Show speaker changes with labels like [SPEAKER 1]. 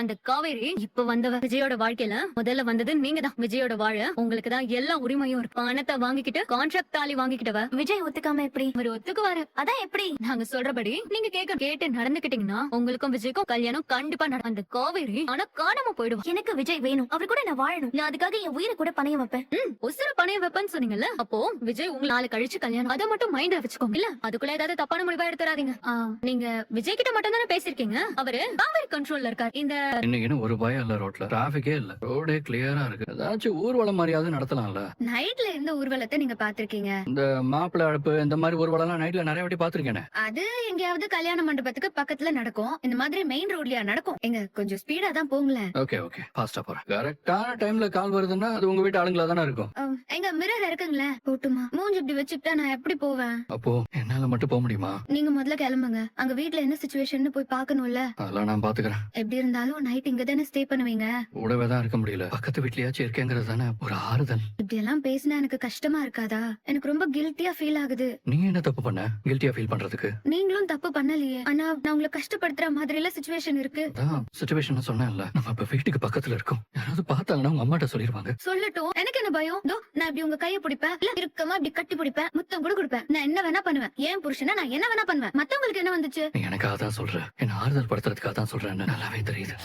[SPEAKER 1] அந்த காவேரி இப்ப வந்தவ விஜயோட வாழ்க்கையில முதல்ல வந்தது நீங்க தான். விஜயோட வாழ உங்களுக்கு தான் எல்லா உரிமையும் இருக்கு. பணத்தை வாங்கிக்கிட்டு கான்ட்ராக்ட் தாலி வாங்கிக்கிட்டவ விஜய் ஒத்துக்காம எப்படி அவர் ஒத்துக்குவாரு? அதான் எப்படி நாங்க சொல்றபடி நீங்க கேட்டு நடந்துக்கிட்டீங்கன்னா உங்களுக்கும் விஜய்க்கும் கல்யாணம் கண்டிப்பா நடக்கும். அந்த காவேரி ஆனா காணாம போயிடுவோம். எனக்கு விஜய் வேணும், அவர் கூட நான் வாழணும். நான் அதுக்காக என் உயிரை கூட பணையம் வைப்பேன். உசுர பணையம் வைப்பேன்னு சொன்னீங்கல்ல, அப்போ விஜய் உங்க நாளை கழிச்சு கல்யாணம், அதை மட்டும் மைண்ட்ல வச்சுக்கோங்க. இல்ல அதுக்குள்ள ஏதாவது தப்பான முடிவா எடுத்துறாதீங்க. நீங்க விஜய் கிட்ட மட்டும் தானே பேசிருக்கீங்க, அவரு காவேரி கண்ட்ரோல்ல இருக்காரு. இந்த
[SPEAKER 2] இன்னைக்கு ஒரு பயம் இல்ல, ரோட்ல டிராபிக்கே இல்ல, ரோடே கிளியரா இருக்கு. ஏதாச்சும் ஊர்வலம் மாதிரியாவது நடத்தலாம்ல.
[SPEAKER 1] நைட்ல இருந்த ஊர்வலத்தை நீங்க பாத்திருக்கீங்க?
[SPEAKER 2] இந்த மாப்பிள்ளை அழைப்பு இந்த மாதிரி ஊர்வலம் நைட்ல நிறைய வாட்டி பாத்திருக்கேன்.
[SPEAKER 1] அது எங்கேயாவது கல்யாண மண்டபத்துக்கு பக்கத்துல நடக்கும். இந்த மாதிரி மெயின் ரோட்லயா நடக்கும்? எங்க கொஞ்சம் ஸ்பீடா தான் போங்களேன்.
[SPEAKER 2] ஓகே ஓகே, ஃபாஸ்டா போறேன். கரெக்டான டைம்ல கால் வருதுன்னா அது உங்க வீட்டு ஆளுங்களா தானே இருக்கும்.
[SPEAKER 1] எங்க மிரர் இருக்குங்களே, போட்டுமா? மூஞ்சி இப்படி வச்சுக்கிட்டா நான் எப்படி போவேன்?
[SPEAKER 2] அப்போ என்னால மட்டும் போக முடியுமா?
[SPEAKER 1] நீங்க முதல்ல கிளம்புங்க. அங்க வீட்ல என்ன சிச்சுவேஷன் போய் பாக்கணும்ல.
[SPEAKER 2] அதெல்லாம் நான் பாத்துக்கிறேன்.
[SPEAKER 1] எப்படி இருந்தாலும் நைட் இங்க தானே ஸ்டே பண்ணுவீங்க.
[SPEAKER 2] கூடவே தான் இருக்க முடியல, பக்கத்து வீட்லயாச்சும் இருக்கேங்கிறது தானே ஒரு ஆறுதல்.
[SPEAKER 1] இப்படி எல்லாம் பேசினா எனக்கு கஷ்டமா இருக்காதா? எனக்கு ரொம்ப கில்ட்டியா ஃபீல் ஆகுது.
[SPEAKER 2] நீ என்ன தப்பு பண்ண கில்ட்டியா ஃபீல் பண்றதுக்கு?
[SPEAKER 1] நீங்களும் தப்பு பண்ணலையே, ஆனா நான் உங்களை கஷ்டப்படுத்துற மாதிரி எல்லாம் சிச்சுவேஷன் இருக்கு.
[SPEAKER 2] அதான் சிச்சுவேஷன் சொன்னேன்ல, நம்ம இப்ப வீட்டுக்கு பக்கத்துல இருக்கோம். யாராவது பார்த்தாங்கன்னா உங்க அம்மாட்ட சொல்லிருவாங்க.
[SPEAKER 1] சொல்லட்டும், எனக்கு என்ன பயம்? நான் இப்படி உங்க கையை பிடிப்பேன், இல்ல இறுக்கமா இப்படி கட்டி பிடிப்பேன், முத்தம் கூட கொடுப்பேன். நான் என்ன வேணா பண்ணுவேன். ஏன் புருஷனா நான் என்ன வேணா பண்ணுவேன். மத்தவங்களுக்கு என்ன வந்துச்சு?
[SPEAKER 2] நீ எனக்காக தான் சொல்ற, என்ன ஆறுதல் படுத்துறதுக்காக தான் சொல்றேன்னு நல்லாவே தெரியுது.